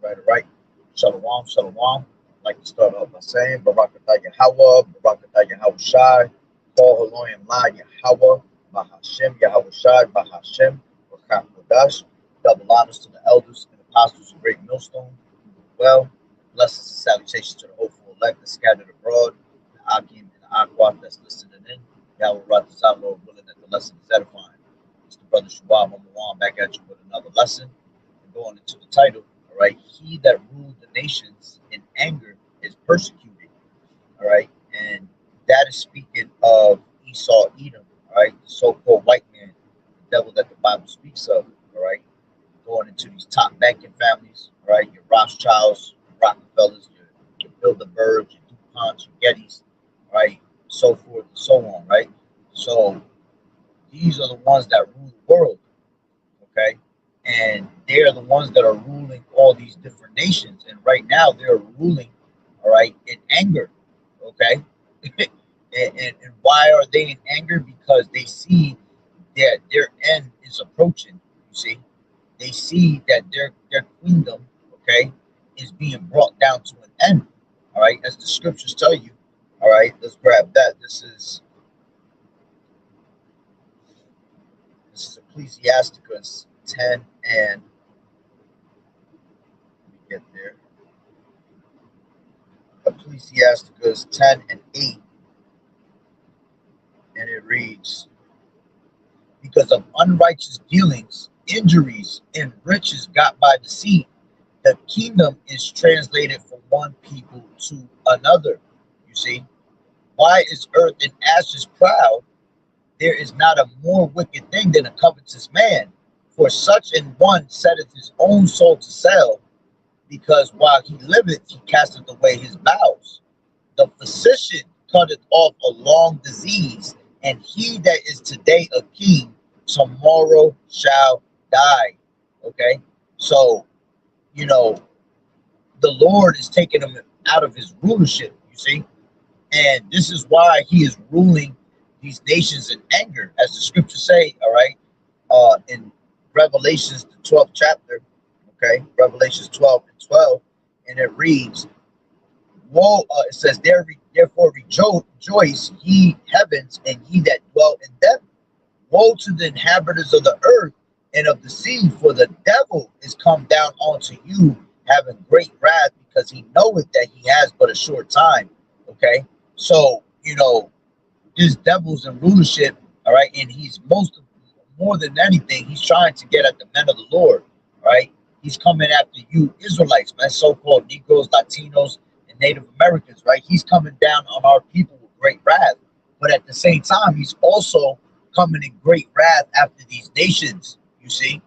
All right. Shalom, shalom. I'd like to start off by saying Barakatah Yahweh, Barakatah Yahweh Shai, Paul Haloyim La Yahweh, Bahashem Yahweh Shai, Bahashem, Barak Kodash. Double honors to the elders and apostles of Great Millstone. Well, blessings and salutations to the hopeful elect that scattered abroad, the Akim and the Aquat that's listening in. Yahweh Ratazah, Lord willing that the lesson is edifying. It's the brother Shabbat Mamawan back at you with another lesson. And going into the title, all right, he that ruled the nations in anger is persecuted. All right, and that is speaking of Esau Edom, all right, the so-called white man, the devil that the Bible speaks of, all right, going into these top banking families, all right, your Rothschilds, your Rockefellers, your Bilderbergs, your DuPonts, your Gettys, all right, so forth and so on, right? So these are the ones that rule the world, okay? And they're the ones that are ruling all these different nations. And right now they're ruling, all right, in anger, okay? and why are they in anger? Because they see that their end is approaching, you see? They see that their kingdom, okay, is being brought down to an end, all right? As the scriptures tell you, all right? Let's grab that. This is Ecclesiasticus 10 and, let me get there. Ecclesiasticus 10 and 8, and it reads, because of unrighteous dealings, injuries, and riches got by deceit, the kingdom is translated from one people to another. You see, why is earth and ashes proud? There is not a more wicked thing than a covetous man, for such an one setteth his own soul to sell, because while he liveth, he casteth away his bowels. The physician cutteth off a long disease, and he that is today a king, tomorrow shall die. Okay, so you know the Lord is taking him out of his rulership. You see, and this is why he is ruling these nations in anger, as the scriptures say. All right, in Revelations the 12th chapter. Okay, Revelations 12 and 12, and it reads, woe, it says, therefore rejoice, ye heavens, and ye that dwell in them. Woe to the inhabitants of the earth and of the sea, for the devil is come down unto you, having great wrath, because he knoweth that he has but a short time. Okay, so this devil's in rulership, all right, and he's more than anything, he's trying to get at the men of the Lord, right? He's coming after you Israelites, man, so-called Negroes, Latinos, and Native Americans, right? He's coming down on our people with great wrath. But at the same time, he's also coming in great wrath after these nations, you see?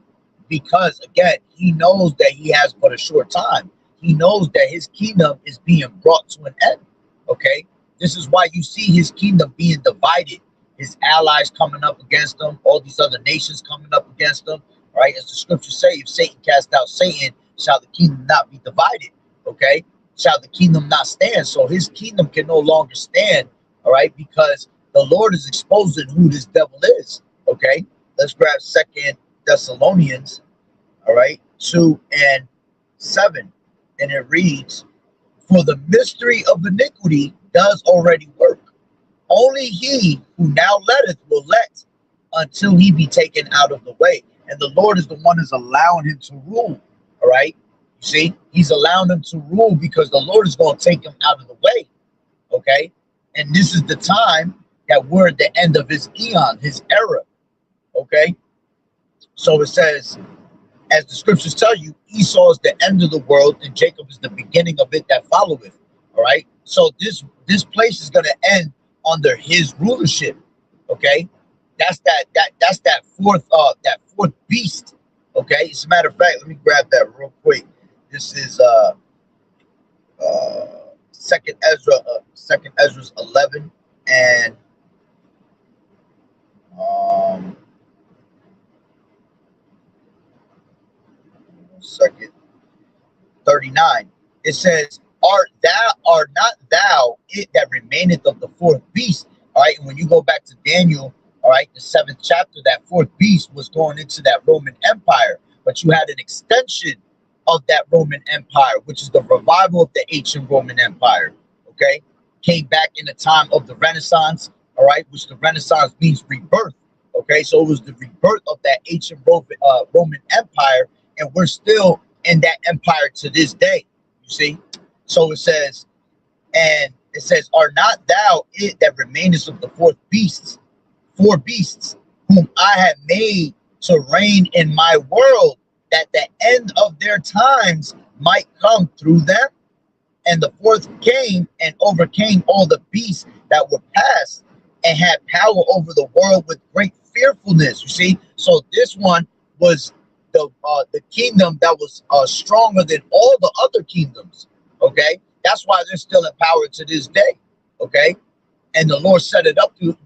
Because, again, he knows that he has but a short time. He knows that his kingdom is being brought to an end, okay? This is why you see his kingdom being divided, his allies coming up against him, all these other nations coming up against him. Right, as the scriptures say, if Satan cast out Satan, shall the kingdom not be divided? Okay, shall the kingdom not stand? So his kingdom can no longer stand. All right, because the Lord is exposing who this devil is. Okay, let's grab 2 Thessalonians, all right, 2 and 7, and it reads, for the mystery of iniquity does already work. Only he who now letteth will let until he be taken out of the way. And the Lord is the one who's allowing him to rule. All right. You see, he's allowing him to rule because the Lord is going to take him out of the way. Okay. And this is the time that we're at the end of his eon, his era. Okay. So it says, as the scriptures tell you, Esau is the end of the world and Jacob is the beginning of it that followeth. All right. So this place is going to end under his rulership. Okay. That's that fourth beast. Okay. As a matter of fact, let me grab that real quick. This is Second Ezra's 11 and 39. It says, art not thou it that remaineth of the fourth beast? All right. And when you go back to Daniel, all right, the 7th chapter, that fourth beast was going into that Roman Empire, but you had an extension of that Roman Empire, which is the revival of the ancient Roman Empire. Okay, came back in the time of the Renaissance. All right, which the Renaissance means rebirth. Okay, so it was the rebirth of that ancient Roman Empire, and we're still in that empire to this day. You see, so it says, and it says, "Are not thou it that remainest of the four beasts, whom I have made to reign in my world, that the end of their times might come through them? And the fourth came and overcame all the beasts that were past, and had power over the world with great fearfulness." You see, so this one was the kingdom that was stronger than all the other kingdoms. Okay, that's why they're still in power to this day. Okay, and the Lord set it up to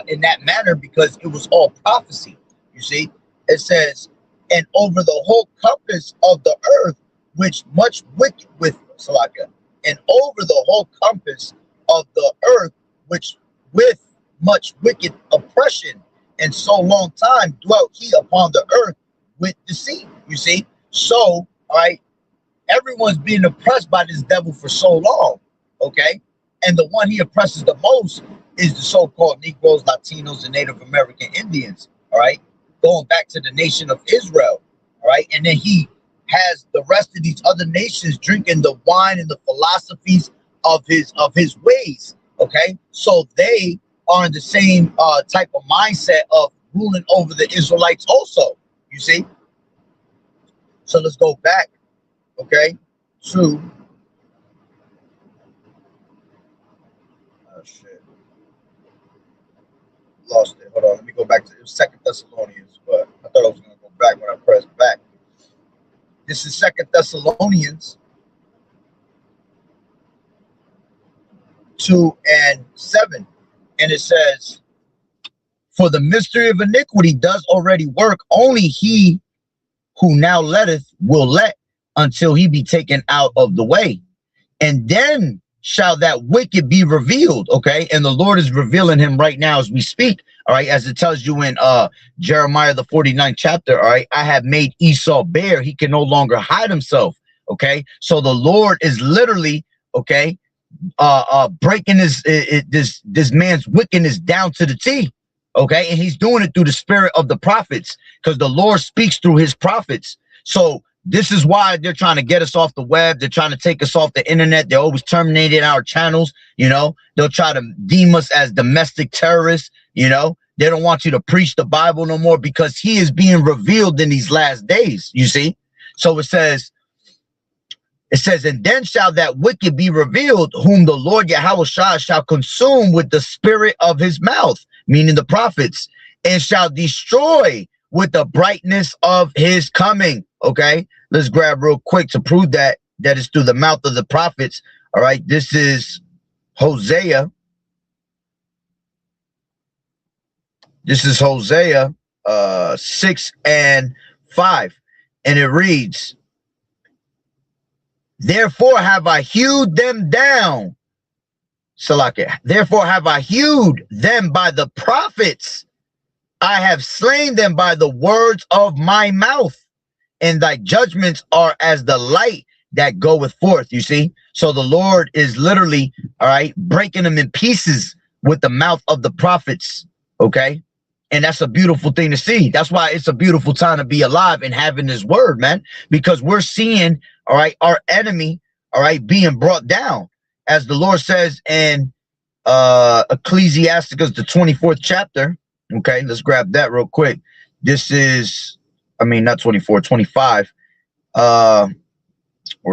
in that manner because it was all prophecy. You see, it says, "And over the whole compass of the earth, which much wicked with Salakia, and over the whole compass of the earth, which with much wicked oppression, and so long time dwelt he upon the earth with deceit." You see, so all right, everyone's being oppressed by this devil for so long. Okay, and the one he oppresses the most is the so-called Negroes, Latinos, and Native American Indians. All right, going back to the nation of Israel. All right, and then he has the rest of these other nations drinking the wine and the philosophies of his ways. Okay, so they are in the same type of mindset of ruling over the Israelites also. You see, so let's go back, okay, to shit, lost it. Hold on, let me go back to Second Thessalonians, but I thought I was gonna go back when I pressed back. This is Second Thessalonians 2:7, and it says, "For the mystery of iniquity does already work. Only he who now letteth will let until he be taken out of the way. And then shall that wicked be revealed." Okay, and the Lord is revealing him right now as we speak. All right, as it tells you in Jeremiah the 49th chapter. All right, "I have made Esau bare; he can no longer hide himself." Okay, so the Lord is literally, okay, breaking this man's wickedness down to the T. Okay, and he's doing it through the spirit of the prophets, because the Lord speaks through his prophets. So this is why they're trying to get us off the web. They're trying to take us off the internet. They're always terminating our channels. You know, they'll try to deem us as domestic terrorists. You know, they don't want you to preach the Bible no more because he is being revealed in these last days. You see, so it says, "And then shall that wicked be revealed, whom the Lord Yahweh shall consume with the spirit of his mouth," meaning the prophets, "and shall destroy with the brightness of his coming." Okay, let's grab real quick to prove that is through the mouth of the prophets. All right, this is Hosea. This is Hosea 6:5, and it reads, "Therefore have I hewed them down." Salakia. "Therefore have I hewed them by the prophets. I have slain them by the words of my mouth. And thy judgments are as the light that goeth forth." You see, so the Lord is literally, all right, breaking them in pieces with the mouth of the prophets. Okay, and that's a beautiful thing to see. That's why it's a beautiful time to be alive and having this word, man, because we're seeing, all right, our enemy, all right, being brought down, as the Lord says in Ecclesiasticus, the 24th chapter. Okay, let's grab that real quick. This is, I mean, not 24, 25. Where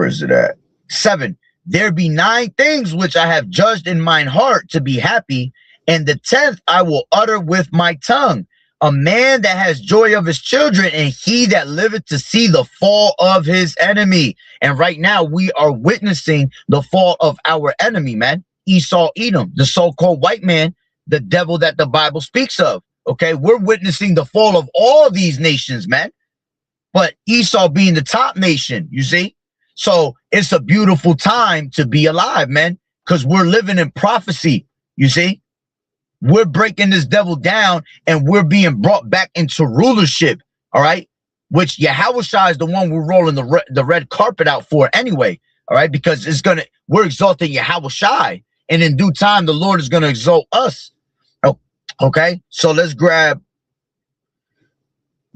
is it at? 7. "There be 9 things which I have judged in mine heart to be happy, and the 10th I will utter with my tongue. A man that has joy of his children, and he that liveth to see the fall of his enemy." And right now we are witnessing the fall of our enemy, man. Esau, Edom, the so-called white man, the devil that the Bible speaks of. Okay, we're witnessing the fall of all these nations, man. But Esau being the top nation, you see? So it's a beautiful time to be alive, man, because we're living in prophecy, you see? We're breaking this devil down and we're being brought back into rulership, all right? which Yahushua is the one we're rolling the red carpet out for anyway. All right, because we're exalting Yahushua, and in due time the Lord is gonna exalt us. Oh, okay, so let's grab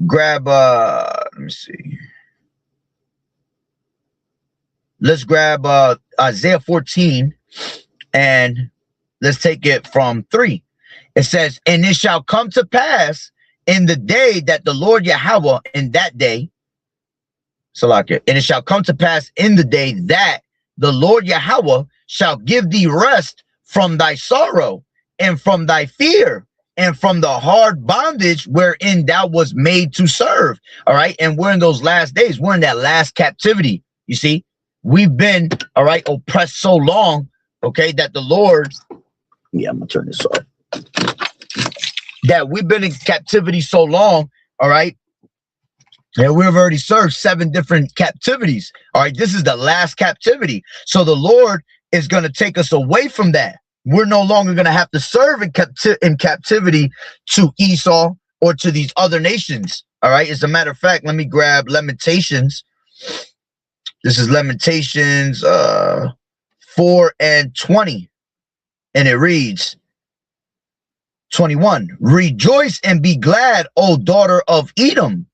let me see. Let's grab Isaiah 14 and let's take it from 3. It says, and it shall come to pass in the day that the Lord Yahweh, in that day, Salakia, and it shall come to pass in the day that the Lord Yahweh shall give thee rest from thy sorrow and from thy fear and from the hard bondage wherein thou was made to serve. All right. And we're in those last days. We're in that last captivity. You see, we've been, all right, oppressed so long, okay, that the Lord, yeah, I'm gonna turn this off, that we've been in captivity so long, all right, and we've already served 7 different captivities. All right, this is the last captivity. So the Lord is going to take us away from that. We're no longer going to have to serve in captivity to Esau or to these other nations. All right, as a matter of fact, let me grab Lamentations. This is Lamentations 4 and 20. And it reads, 21, rejoice and be glad, O daughter of Edom,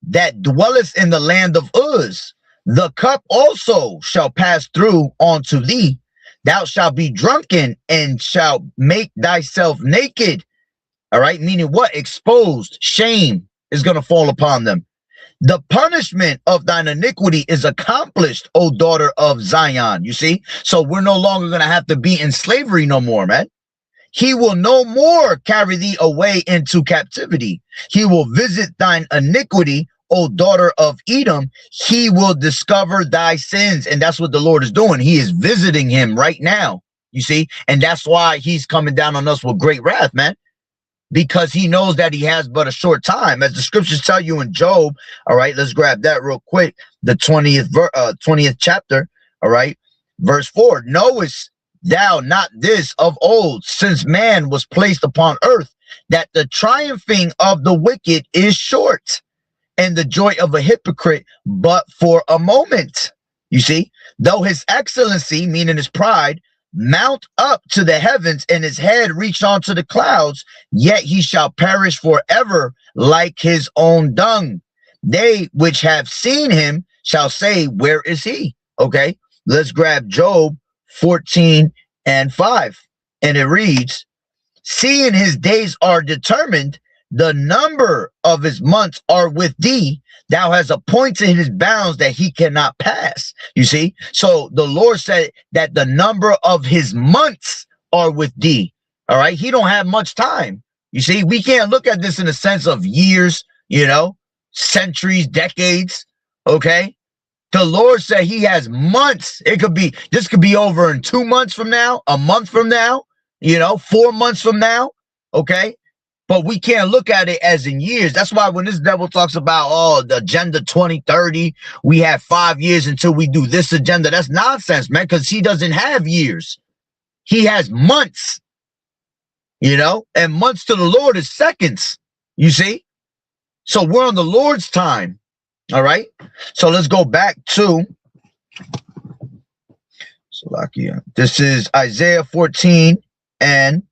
that dwellest in the land of Uz. The cup also shall pass through unto thee. Thou shalt be drunken and shalt make thyself naked. All right, meaning what? Exposed. Shame is going to fall upon them. The punishment of thine iniquity is accomplished, O daughter of Zion. You see? So we're no longer going to have to be in slavery no more, man. He will no more carry thee away into captivity. He will visit thine iniquity, O daughter of Edom. He will discover thy sins. And that's what the Lord is doing. He is visiting him right now. You see? And that's why he's coming down on us with great wrath, man. Because he knows that he has but a short time. As the scriptures tell you in Job, all right, let's grab that real quick. The 20th chapter, all right, verse 4. Knowest thou not this of old, since man was placed upon earth, that the triumphing of the wicked is short, and the joy of a hypocrite but for a moment? You see, though his excellency, meaning his pride, mount up to the heavens and his head reach onto the clouds, yet he shall perish forever like his own dung. They which have seen him shall say, where is he? Okay, let's grab Job 14 and 5. And it reads, seeing his days are determined, the number of his months are with thee. Thou hast appointed his bounds that he cannot pass. You see? So the Lord said that the number of his months are with thee. All right? He don't have much time. You see? We can't look at this in a sense of years, you know, centuries, decades. Okay? The Lord said he has months. This could be over in 2 months from now, a month from now, you know, 4 months from now. Okay? But we can't look at it as in years. That's why when this devil talks about, oh, the agenda 2030, we have 5 years until we do this agenda. That's nonsense, man, because he doesn't have years. He has months, you know, and months to the Lord is seconds, you see? So we're on the Lord's time, all right? So let's go back to Salakia. This is Isaiah 14 and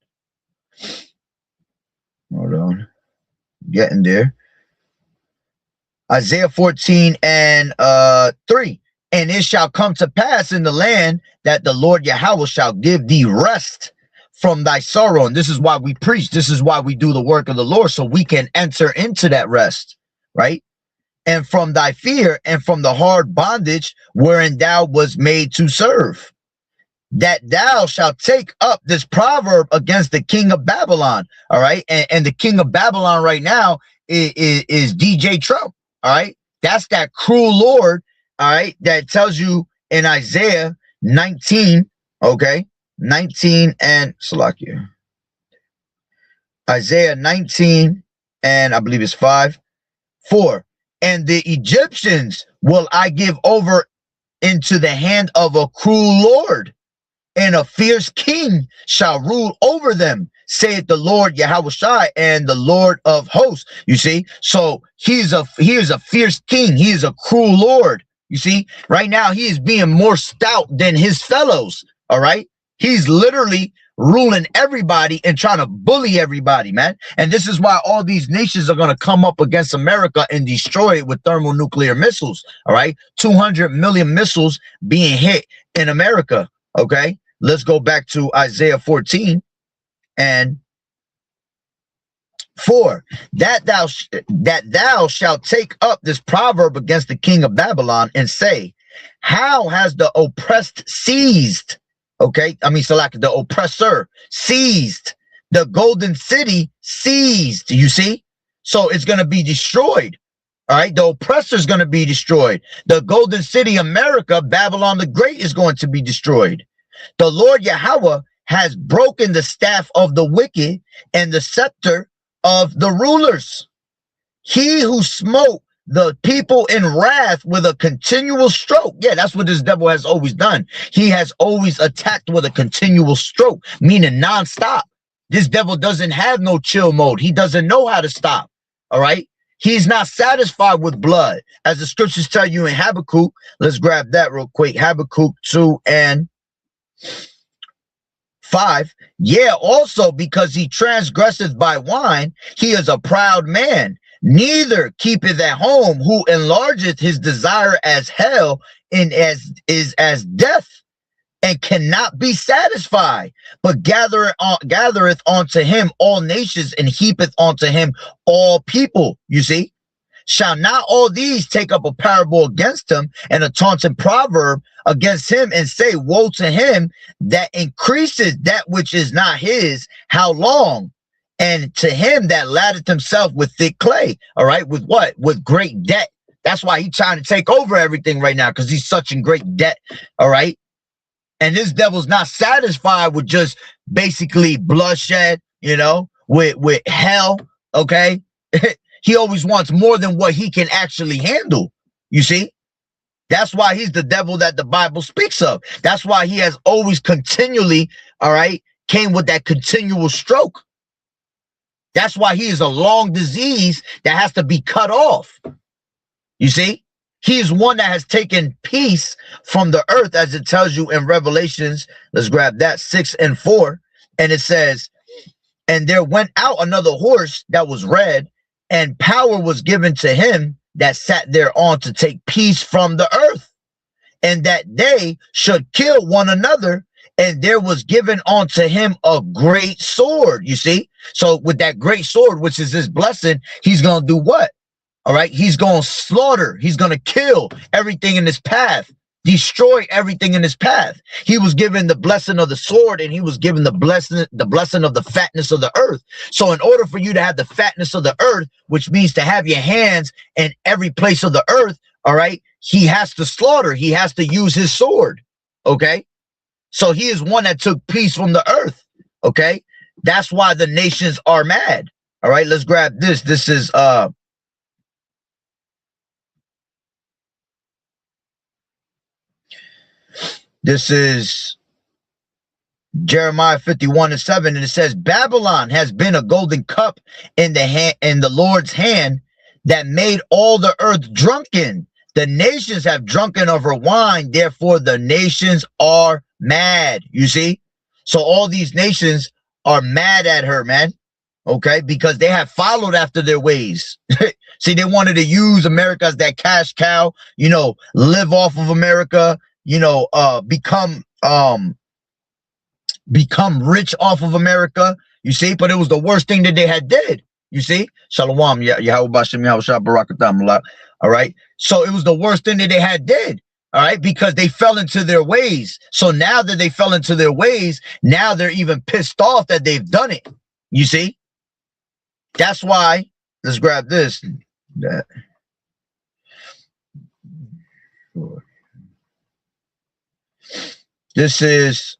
hold on, getting there. Isaiah 14 and 3. And it shall come to pass in the land that the Lord Yahweh shall give thee rest from thy sorrow. And this is why we preach. This is why we do the work of the Lord, so we can enter into that rest, right? And from thy fear and from the hard bondage wherein thou was made to serve. That thou shalt take up this proverb against the king of Babylon. All right. And the king of Babylon right now is DJ Trump. All right. That's that cruel Lord. All right. That tells you in Isaiah 19. Okay. 19 and Salakia. Isaiah 19 and I believe it's 5. 4. And the Egyptians will I give over into the hand of a cruel Lord, and a fierce king shall rule over them, saith the Lord Yahushua and the Lord of hosts. You see, so he is a fierce king. He is a cruel Lord. You see, right now he is being more stout than his fellows. All right, he's literally ruling everybody and trying to bully everybody, man. And this is why all these nations are going to come up against America and destroy it with thermonuclear missiles. All right, 200 million missiles being hit in America. Okay, let's go back to Isaiah 14 and 4. That thou shalt take up this proverb against the king of Babylon and say, how has the oppressed seized? Okay, I mean, Salak, the oppressor seized, the golden city seized. You see, so it's going to be destroyed. All right, the oppressor is going to be destroyed. The golden city, America, Babylon the Great, is going to be destroyed. The Lord Yahweh has broken the staff of the wicked and the scepter of the rulers. He who smote the people in wrath with a continual stroke. Yeah, that's what this devil has always done. He has always attacked with a continual stroke, meaning nonstop. This devil doesn't have no chill mode. He doesn't know how to stop. All right. He's not satisfied with blood. As the scriptures tell you in Habakkuk, let's grab that real quick. Habakkuk 2 and 5. Yeah, also because he transgresseth by wine, he is a proud man. Neither keepeth at home, who enlargeth his desire as hell and as death, and cannot be satisfied, but gathereth unto him all nations, and heapeth unto him all people. You see, shall not all these take up a parable against him, and a taunting proverb against him, and say, woe to him that increases that which is not his, how long? And to him that laddeth himself with thick clay. All right, with what? With great debt. That's why he's trying to take over everything right now, because he's such in great debt. All right. And this devil's not satisfied with just basically bloodshed, you know, with hell. Okay. He always wants more than what he can actually handle. You see, that's why he's the devil that the Bible speaks of. That's why he has always continually, all right, came with that continual stroke. That's why he is a long disease that has to be cut off. You see, he is one that has taken peace from the earth, as it tells you in Revelations. Let's grab that 6 and 4. And it says, and there went out another horse that was red, and power was given to him that sat thereon to take peace from the earth, and that they should kill one another. And there was given unto him a great sword. You see, so with that great sword, which is his blessing, he's going to do what? All right. He's going to slaughter. He's going to kill everything in his path, destroy everything in his path. He was given the blessing of the sword, and he was given the blessing of the fatness of the earth. So in order for you to have the fatness of the earth, which means to have your hands in every place of the earth, all right, he has to slaughter. He has to use his sword. Okay. So he is one that took peace from the earth. Okay. That's why the nations are mad. All right. Let's grab this. This is Jeremiah 51 and 7. And it says, Babylon has been a golden cup in the Lord's hand, that made all the earth drunken. The nations have drunken of her wine. Therefore, the nations are mad. You see, so all these nations are mad at her, man. Okay, because they have followed after their ways. See, they wanted to use America as that cash cow, you know, live off of America, you know, become rich off of America. You see, but it was the worst thing that they had did. You see, Shalom, Yahweh Bashem, Yahweh Shah, Barakatam. All right, so it was the worst thing that they had did. All right, because they fell into their ways. So now that they fell into their ways, now they're even pissed off that they've done it. You see, that's why. Let's grab this. This is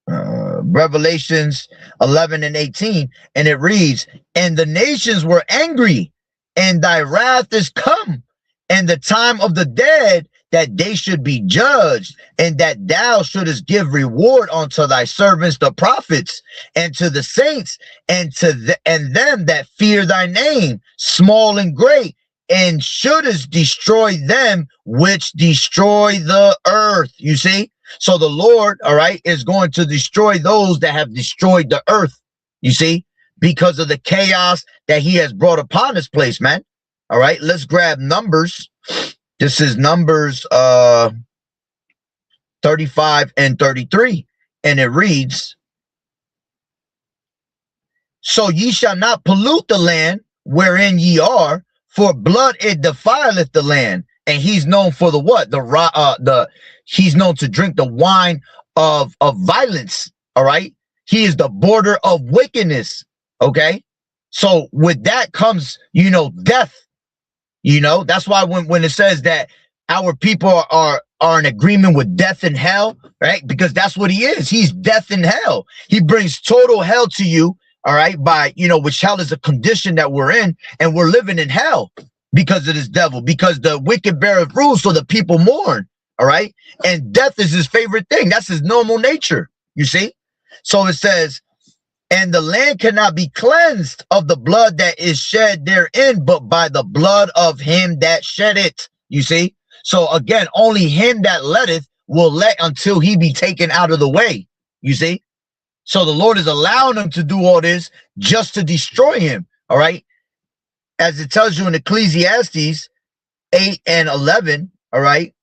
Revelations 11 and 18, and it reads, and the nations were angry, and thy wrath is come, and the time of the dead that they should be judged, and that thou shouldest give reward unto thy servants the prophets, and to the saints, and and them that fear thy name, small and great, and shouldest destroy them which destroy the earth. You see? So the Lord, all right, is going to destroy those that have destroyed the earth. You see? Because of the chaos that he has brought upon this place, man. All right, let's grab Numbers. This is Numbers 35 and 33. And it reads, so ye shall not pollute the land wherein ye are, for blood it defileth the land. And he's known for the what? He's known to drink the wine of violence. All right. He is the border of wickedness. Okay. So with that comes, death. That's why when it says that our people are in agreement with death and hell, right? Because that's what he is. He's death and hell. He brings total hell to you. All right. By, which hell is a condition that we're in, and we're living in hell because of this devil, because the wicked beareth rule, so the people mourn. All right. And death is his favorite thing. That's his normal nature. You see? So it says, and the land cannot be cleansed of the blood that is shed therein, but by the blood of him that shed it. You see? So again, only him that letteth will let until he be taken out of the way. You see? So the Lord is allowing him to do all this just to destroy him. All right. As it tells you in Ecclesiastes 8 and 11. All right.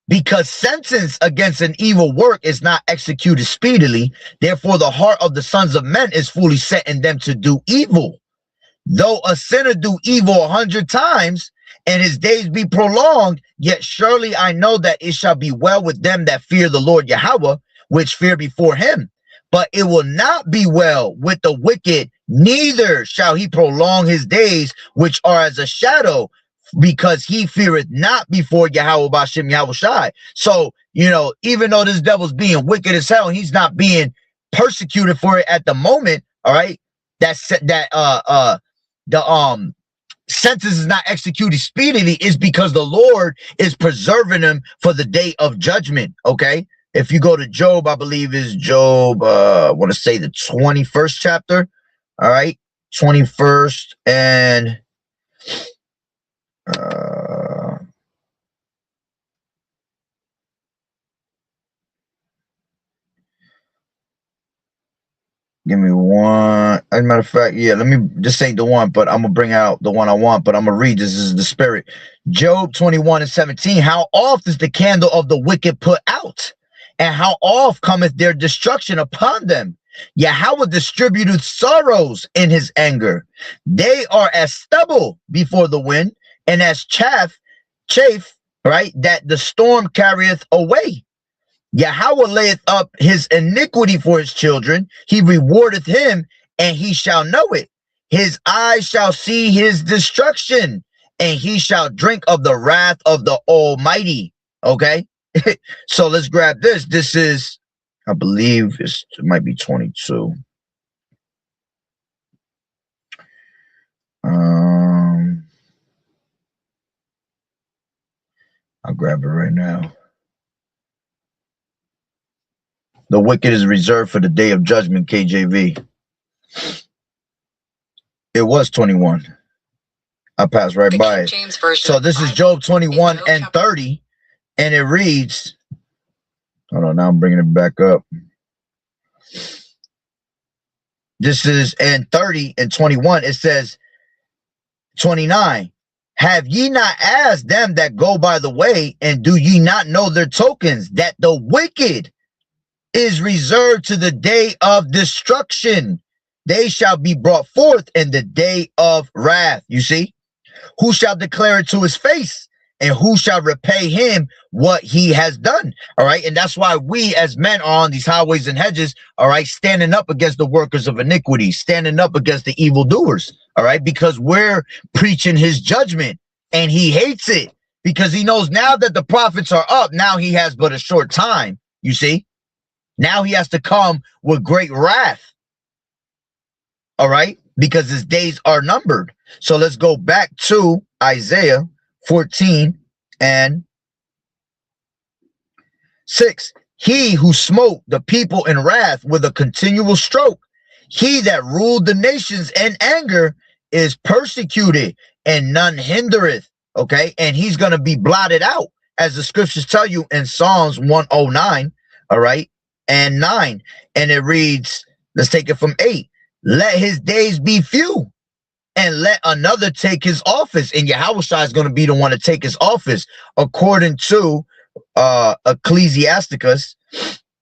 Because sentence against an evil work is not executed speedily, therefore the heart of the sons of men is fully set in them to do evil. Though a sinner do evil 100 times, and his days be prolonged, yet surely I know that it shall be well with them that fear the Lord Yahweh, which fear before him. But it will not be well with the wicked, neither shall he prolong his days, which are as a shadow, because he feareth not before Yahweh Bashem Yahweh Shai. So, even though this devil's being wicked as hell, he's not being persecuted for it at the moment. All right. The sentence is not executed speedily is because the Lord is preserving him for the day of judgment. Okay. If you go to Job, I believe is Job, I want to say the 21st chapter. All right. 21st and give me one. As a matter of fact, yeah, let me, this ain't the one, but I'm gonna bring out the one I want, but I'm gonna read this. This is the spirit. Job 21 and 17. How oft is the candle of the wicked put out, and how oft cometh their destruction upon them? Yahweh distributeth sorrows in his anger. They are as stubble before the wind, and as chaff, right, that the storm carrieth away. Yahweh layeth up his iniquity for his children. He rewardeth him, and he shall know it. His eyes shall see his destruction, and he shall drink of the wrath of the Almighty. Okay. So let's grab this. This is, I believe it might be 22. I'll grab it right now. The wicked is reserved for the day of judgment, KJV. It was 21. I passed right by it. So this is Job 21 and 30, and it reads, hold on, now I'm bringing it back up. This is in 30 and 21. It says, 29. Have ye not asked them that go by the way, and do ye not know their tokens, that the wicked is reserved to the day of destruction? They shall be brought forth in the day of wrath. You see? Who shall declare it to his face? And who shall repay him what he has done? All right. And that's why we as men are on these highways and hedges, all right, standing up against the workers of iniquity, standing up against the evildoers. All right. Because we're preaching his judgment, and he hates it, because he knows now that the prophets are up. Now he has but a short time. You see, now he has to come with great wrath. All right. Because his days are numbered. So let's go back to Isaiah 14 and 6. He who smote the people in wrath with a continual stroke, he that ruled the nations in anger, is persecuted, and none hindereth. Okay, and he's going to be blotted out, as the scriptures tell you in Psalms 109, all right, and 9. And it reads, let's take it from 8. Let his days be few, and let another take his office. And Yahushua is going to be the one to take his office, according to Ecclesiasticus.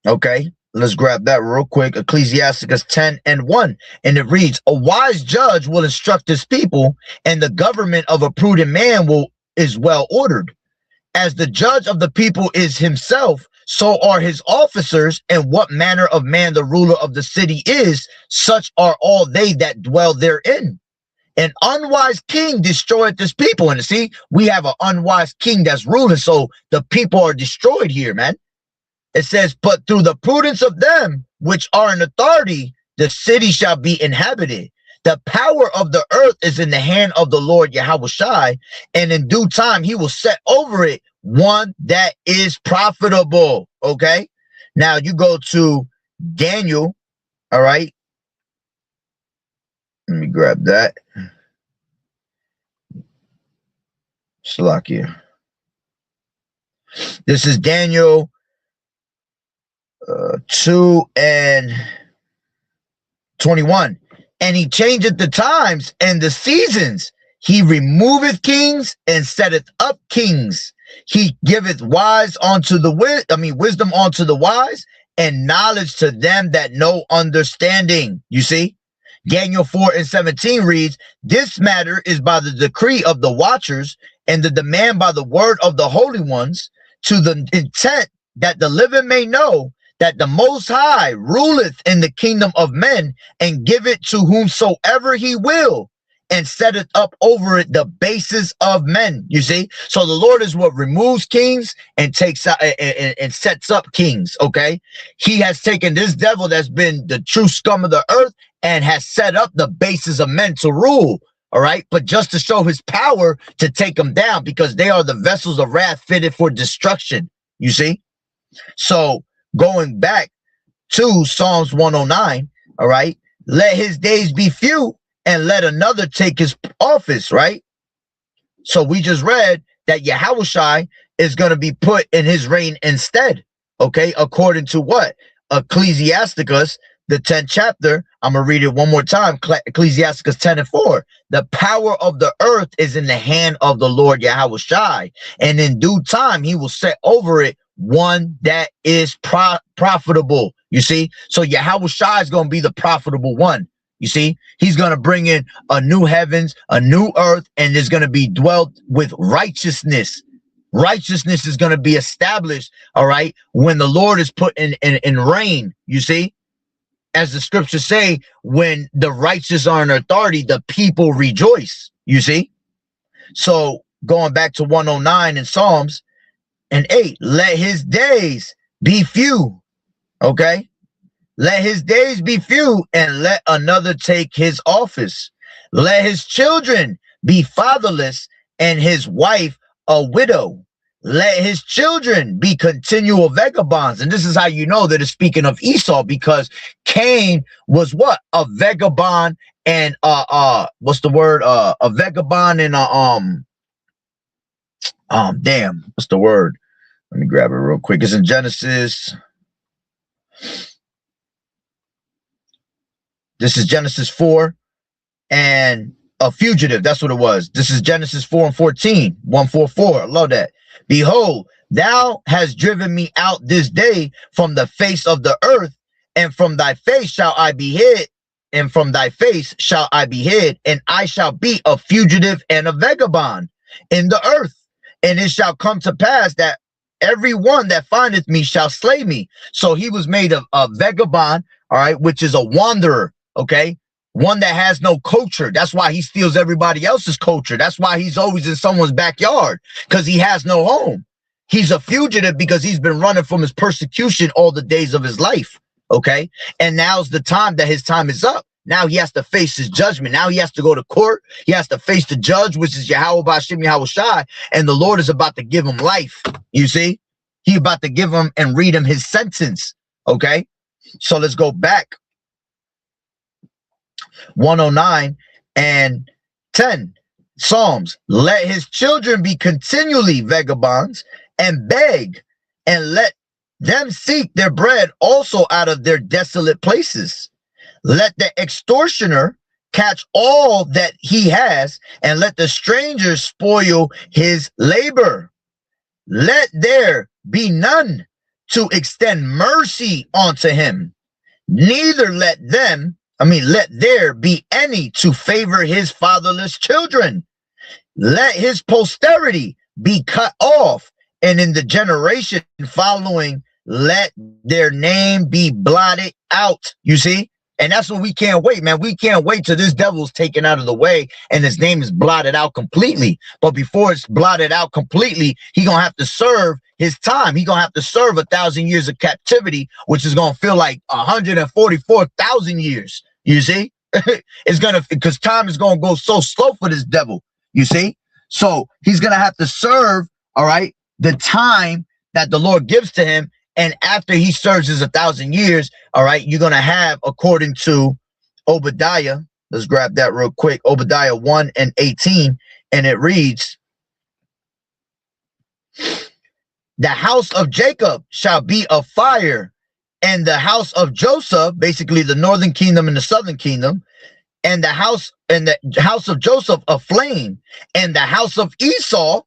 Okay, let's grab that real quick. Ecclesiasticus 10:1. And it reads, a wise judge will instruct his people, and the government of a prudent man is well ordered. As the judge of the people is himself, so are his officers, and what manner of man the ruler of the city is, such are all they that dwell therein. An unwise king destroyeth his people. And see, we have an unwise king that's ruling, so the people are destroyed here, man. It says, but through the prudence of them which are in authority, the city shall be inhabited. The power of the earth is in the hand of the Lord Yahushua, and in due time he will set over it one that is profitable. Okay, now you go to Daniel. All right, let me grab that. Slakia. This is Daniel 2:21. And he changeth the times and the seasons. He removeth kings and setteth up kings. He giveth wisdom unto the wise, and knowledge to them that know understanding. You see, Daniel 4:17 reads, this matter is by the decree of the watchers, and the demand by the word of the holy ones, to the intent that the living may know that the Most High ruleth in the kingdom of men, and give it to whomsoever he will, and setteth up over it the bases of men. You see, so the Lord is what removes kings and takes out and sets up kings. Okay, he has taken this devil that's been the true scum of the earth and has set up the bases of men to rule. All right, but just to show his power to take them down, because they are the vessels of wrath fitted for destruction. You see, so going back to Psalms 109, all right, let his days be few, and let another take his office, right? So we just read that Yahushua is going to be put in his reign instead, okay, according to what? Ecclesiasticus, the 10th chapter. I'm going to read it one more time. Ecclesiasticus 10:4. The power of the earth is in the hand of the Lord Yahushua, and in due time he will set over it one that is profitable. You see, so Yahushua is going to be the profitable one. You see, he's going to bring in a new heavens, a new earth, and there's going to be dwelt with righteousness. Righteousness is going to be established, all right, when the Lord is put in reign. You see, as the scriptures say, when the righteous are in authority, the people rejoice. You see, so going back to 109 in Psalms and 8, let his days be few. Okay, let his days be few, and let another take his office. Let his children be fatherless, and his wife a widow. Let his children be continual vagabonds. And this is how you know that it's speaking of Esau, because Cain was what? A vagabond, and what's the word? A vagabond and damn, what's the word? Let me grab it real quick. It's in Genesis. This is Genesis 4, and a fugitive. That's what it was. This is Genesis 4:14, 144. I love that. Behold, thou hast driven me out this day from the face of the earth, and from thy face shall I be hid, and from thy face shall I be hid, and I shall be a fugitive and a vagabond in the earth. And it shall come to pass that every one that findeth me shall slay me. So he was made of a vagabond, all right, which is a wanderer, okay? One that has no culture. That's why he steals everybody else's culture. That's why he's always in someone's backyard, because he has no home. He's a fugitive because he's been running from his persecution all the days of his life, okay? And now's the time that his time is up. Now he has to face his judgment. Now he has to go to court. He has to face the judge, which is Yahweh Bashim Yahushai, and the Lord is about to give him life. You see? He about to give him and read him his sentence. Okay, so let's go back. 109 and 10. Psalms. Let his children be continually vagabonds and beg, and let them seek their bread also out of their desolate places. Let the extortioner catch all that he has, and let the stranger spoil his labor. Let there be none to extend mercy unto him, neither let there be any to favor his fatherless children. Let his posterity be cut off, and in the generation following, let their name be blotted out. You see? And that's what we can't wait, man. We can't wait till this devil's taken out of the way and his name is blotted out completely. But before it's blotted out completely, he gonna have to serve his time. He gonna have to serve 1,000 years of captivity, which is gonna feel like 144,000 years. You see? It's gonna, because time is gonna go so slow for this devil. You see? So he's gonna have to serve, all right, the time that the Lord gives to him. And after he serves his 1,000 years, all right, you're going to have, according to Obadiah, let's grab that real quick, Obadiah 1 and 18, and it reads, the house of Jacob shall be a fire, and the house of Joseph, basically the northern kingdom and the southern kingdom, and the house of Joseph a flame, and the house of Esau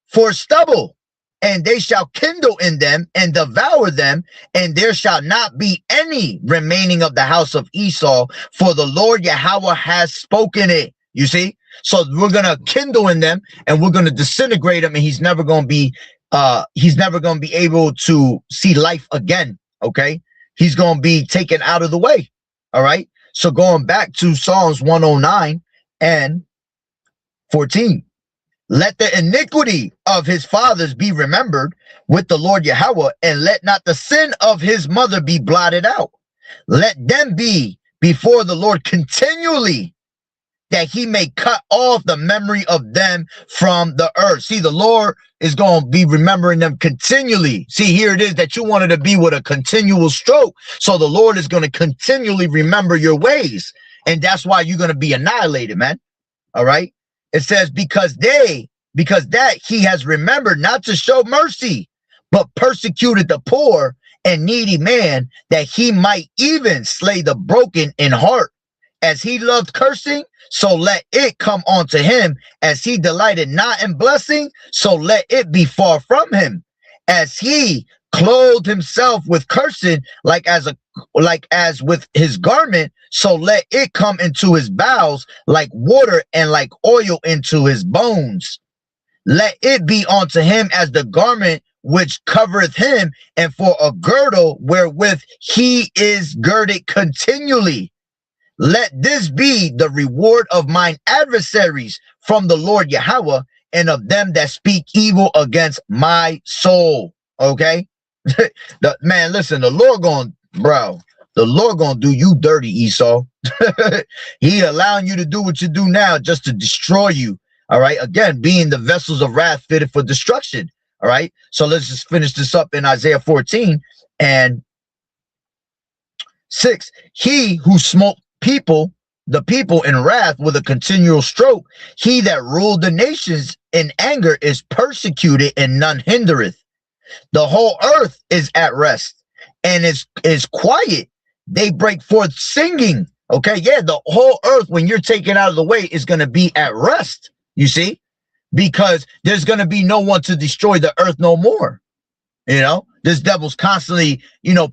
for stubble. And they shall kindle in them and devour them, and there shall not be any remaining of the house of Esau, for the Lord Yahweh has spoken it. You see? So we're gonna kindle in them and we're gonna disintegrate them, and he's never gonna be able to see life again. Okay, he's gonna be taken out of the way. All right. So going back to Psalms 109 and 14. Let the iniquity of his fathers be remembered with the Lord Yahweh, and let not the sin of his mother be blotted out. Let them be before the Lord continually, that he may cut off the memory of them from the earth. See, the Lord is going to be remembering them continually. See, here it is that you wanted to be with a continual stroke. So the Lord is going to continually remember your ways. And that's why you're going to be annihilated, man. All right. It says, because that he has remembered not to show mercy, but persecuted the poor and needy man, that he might even slay the broken in heart. As he loved cursing, so let it come unto him. As he delighted not in blessing, so let it be far from him. As he clothed himself with cursing, like as with his garment, so let it come into his bowels like water, and like oil into his bones. Let it be unto him as the garment which covereth him, and for a girdle wherewith he is girded continually. Let this be the reward of mine adversaries from the Lord Yahweh, and of them that speak evil against my soul. Okay? Man, listen, the Lord gonna do you dirty, Esau. He allowing you to do what you do now just to destroy you. All right. Again, being the vessels of wrath fitted for destruction. All right. So let's just finish this up in Isaiah 14 and 6. He who smote the people in wrath with a continual stroke, he that ruled the nations in anger is persecuted, and none hindereth. The whole earth is at rest and is quiet. They break forth singing. Okay. Yeah. The whole earth, when you're taken out of the way, is going to be at rest. You see, because there's going to be no one to destroy the earth no more. You know, this devil's constantly,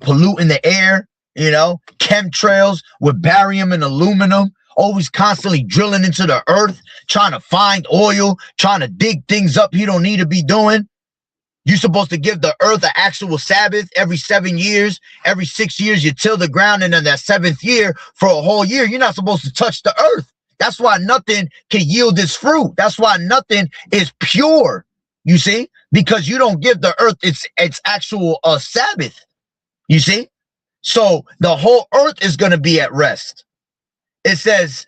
polluting the air, chemtrails with barium and aluminum, always constantly drilling into the earth, trying to find oil, trying to dig things up he don't need to be doing. You're supposed to give the earth an actual Sabbath every 7 years. Every 6 years, you till the ground. And then that 7th year, for a whole year, you're not supposed to touch the earth. That's why nothing can yield its fruit. That's why nothing is pure. You see, because you don't give the earth its actual Sabbath. You see, so the whole earth is going to be at rest. It says,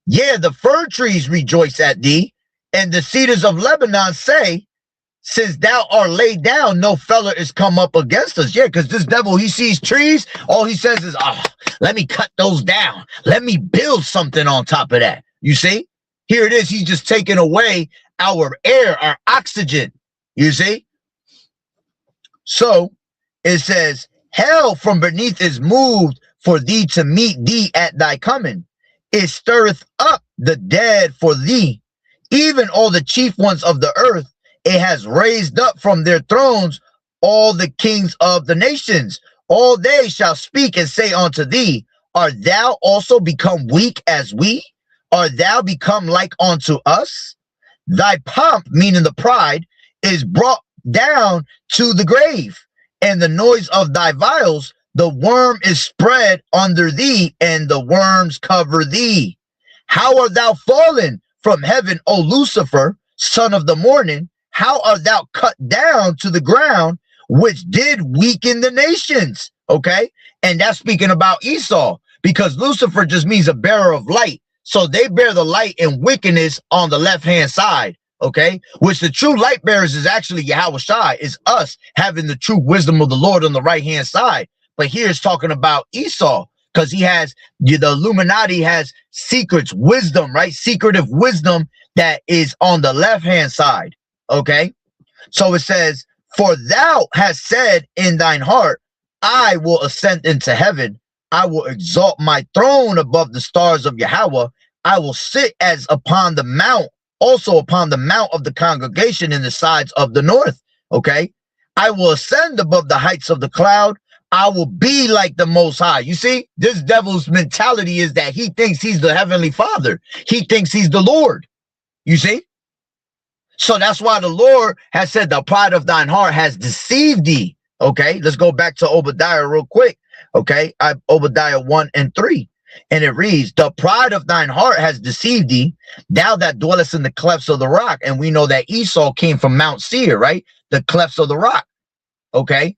yeah, the fir trees rejoice at thee, and the cedars of Lebanon say, since thou art laid down, no fella is come up against us. Yeah, because this devil, he sees trees, all he says is, oh, let me cut those down. Let me build something on top of that. You see? Here it is. He's just taking away our air, our oxygen. You see? So it says, hell from beneath is moved for thee to meet thee at thy coming. It stirreth up the dead for thee, even all the chief ones of the earth. It has raised up from their thrones all the kings of the nations. All they shall speak and say unto thee, art thou also become weak as we? Art thou become like unto us? Thy pomp, meaning the pride, is brought down to the grave, and the noise of thy vials, the worm is spread under thee, and the worms cover thee. How art thou fallen from heaven, O Lucifer, son of the morning? How art thou cut down to the ground, which did weaken the nations? Okay, and that's speaking about Esau, because Lucifer just means a bearer of light. So they bear the light and wickedness on the left-hand side, okay? Which the true light bearers is actually Yahweh Shai, is us having the true wisdom of the Lord on the right-hand side. But here it's talking about Esau, because he has, the Illuminati has secrets, wisdom, right? Secretive wisdom that is on the left-hand side, okay? So it says, for thou hast said in thine heart, I will ascend into heaven. I will exalt my throne above the stars of Yahweh. I will sit as upon the mount, also upon the mount of the congregation in the sides of the north. Okay. I will ascend above the heights of the cloud. I will be like the Most High. You see, this devil's mentality is that he thinks he's the Heavenly Father. He thinks he's the Lord. You see? So that's why the Lord has said the pride of thine heart has deceived thee. Okay. Let's go back to Obadiah real quick. Okay, Obadiah 1 and 3, and it reads, the pride of thine heart has deceived thee, thou that dwellest in the clefts of the rock. And we know that Esau came from Mount Seir, right? The clefts of the rock, okay?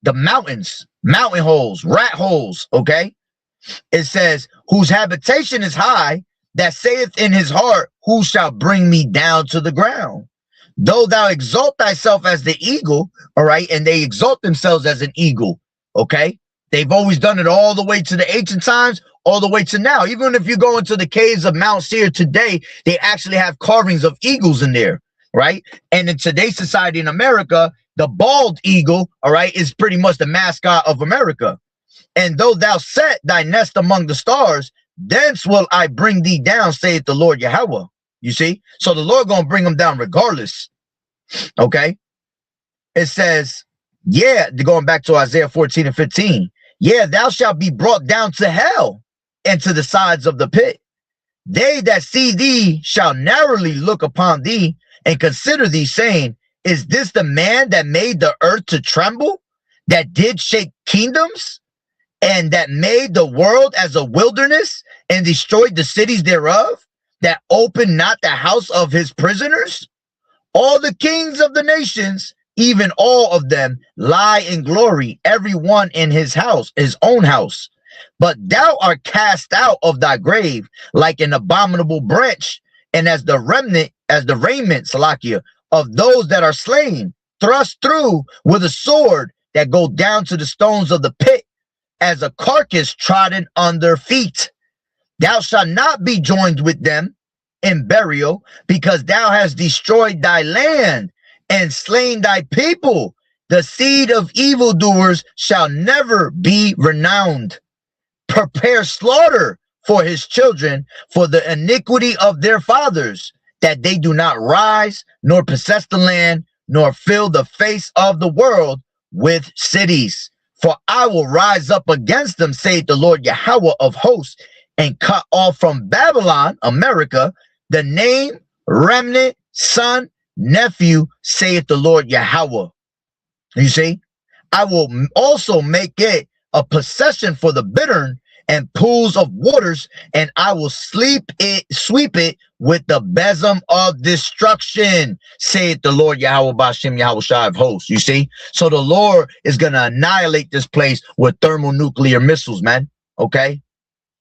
The mountains, mountain holes, rat holes, okay? It says, whose habitation is high, that saith in his heart, who shall bring me down to the ground? Though thou exalt thyself as the eagle, all right? And they exalt themselves as an eagle, okay? They've always done it all the way to the ancient times, all the way to now. Even if you go into the caves of Mount Seir today, they actually have carvings of eagles in there, right? And in today's society in America, the bald eagle, all right, is pretty much the mascot of America. And though thou set thy nest among the stars, thence will I bring thee down, saith the Lord Yahweh. You see? So the Lord gonna bring them down regardless, okay? It says, yeah, going back to Isaiah 14 and 15. Yeah, thou shalt be brought down to hell and to the sides of the pit. They that see thee shall narrowly look upon thee and consider thee, saying, is this the man that made the earth to tremble, that did shake kingdoms, and that made the world as a wilderness and destroyed the cities thereof, that opened not the house of his prisoners? All the kings of the nations, even all of them, lie in glory, every one in his house, his own house. But thou art cast out of thy grave like an abominable branch, and as the raiment, Salakia, of those that are slain, thrust through with a sword that go down to the stones of the pit, as a carcass trodden under feet. Thou shalt not be joined with them in burial, because thou hast destroyed thy land and slain thy people. The seed of evildoers shall never be renowned. Prepare slaughter for his children, for the iniquity of their fathers, that they do not rise, nor possess the land, nor fill the face of the world with cities. For I will rise up against them, saith the Lord Yahweh of hosts, and cut off from Babylon, America, the name, remnant, son, nephew, saith the Lord Yahweh. You see, I will also make it a possession for the bittern and pools of waters, and I will sweep it with the besom of destruction, saith the Lord Yahweh Bashem Yahweh Shai of hosts. You see, so the Lord is going to annihilate this place with thermonuclear missiles, man. Okay,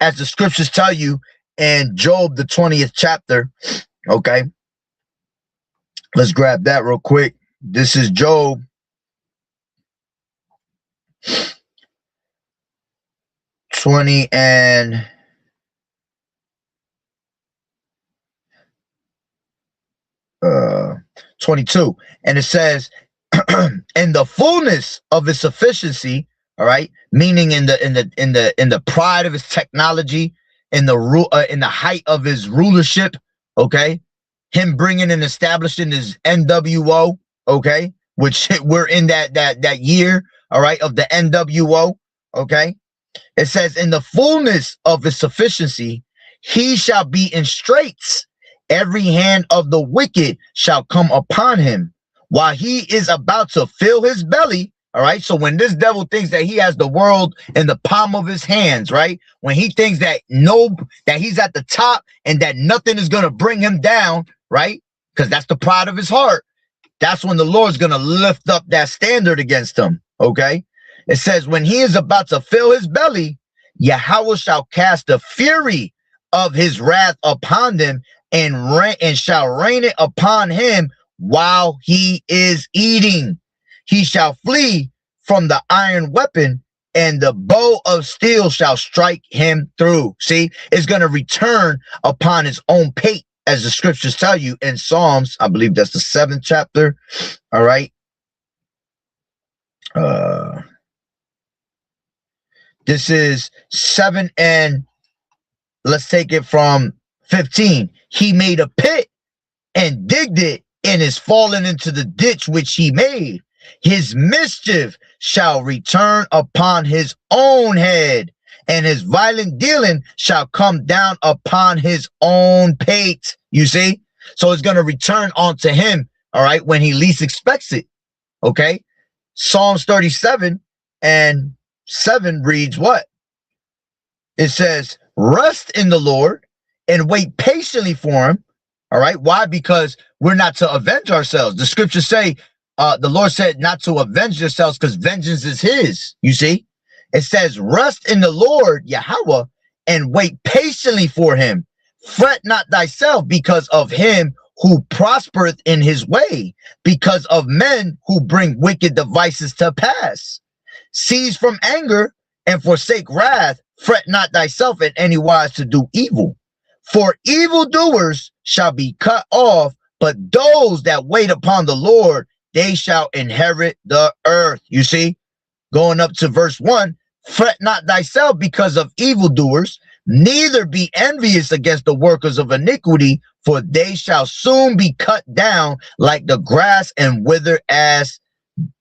as the scriptures tell you in Job, the 20th chapter. Okay, Let's grab that real quick. This is Job 20 and 22, and it says, "In the fullness of his sufficiency," all right, meaning in the pride of his technology, in the height of his rulership, okay, him bringing and establishing his NWO, okay, which we're in that year, all right, of the NWO, okay. It says, "In the fullness of his sufficiency, he shall be in straits. Every hand of the wicked shall come upon him, while he is about to fill his belly." All right. So when this devil thinks that he has the world in the palm of his hands, right? When he thinks that he's at the top and that nothing is going to bring him down, right? Because that's the pride of his heart. That's when the Lord's going to lift up that standard against him. Okay. It says, when he is about to fill his belly, Yahweh shall cast the fury of his wrath upon them and shall rain it upon him while he is eating. He shall flee from the iron weapon, and the bow of steel shall strike him through. See, it's going to return upon his own pate, as the scriptures tell you in Psalms. I believe that's the 7th chapter. All right. This is 7, and let's take it from 15. He made a pit and digged it, and is fallen into the ditch which he made. His mischief shall return upon his own head, and his violent dealing shall come down upon his own pate. You see? So it's going to return onto him, all right, when he least expects it. Okay? Psalms 37 and 7 reads what? It says, "Rest in the Lord and wait patiently for him." All right. Why? Because we're not to avenge ourselves. The scriptures say, the Lord said not to avenge yourselves because vengeance is his. You see, it says, "Rest in the Lord, Yahweh, and wait patiently for him. Fret not thyself because of him who prospereth in his way, because of men who bring wicked devices to pass. Cease from anger and forsake wrath. Fret not thyself in any wise to do evil. For evildoers shall be cut off, but those that wait upon the Lord, they shall inherit the earth." You see, going up to verse 1, "Fret not thyself because of evildoers, neither be envious against the workers of iniquity, for they shall soon be cut down like the grass and wither as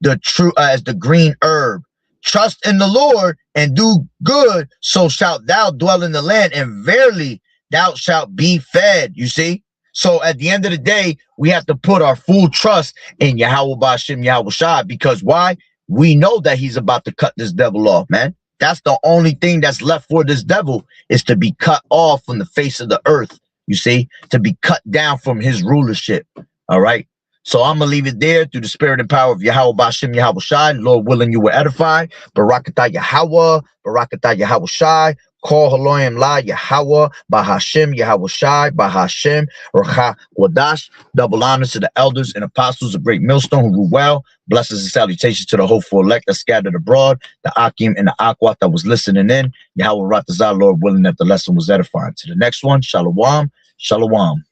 the green herb. Trust in the Lord and do good, so shalt thou dwell in the land, and verily thou shalt be fed." You see? So at the end of the day, we have to put our full trust in Yahweh Ba'Shem Yahweh Shai, because why? We know that he's about to cut this devil off, man. That's the only thing that's left for this devil, is to be cut off from the face of the earth. You see? To be cut down from his rulership. All right? So I'm going to leave it there through the spirit and power of Yahweh Ba'Shem Yahweh Shai. Lord willing, you will edify. Barakatah Yahweh. Barakatah Yahweh Shai. Call Haloyim La Yahweh Bahashem Yahweh Shai Bahashem Racha Wadash. Double honors to the elders and apostles of Great Millstone who rule well. Blessings and salutations to the hopeful elect that scattered abroad, the Akim and the Akwat that was listening in. Yahweh Ratazah, Lord willing, that the lesson was edifying. To the next one, Shalom. Shalom.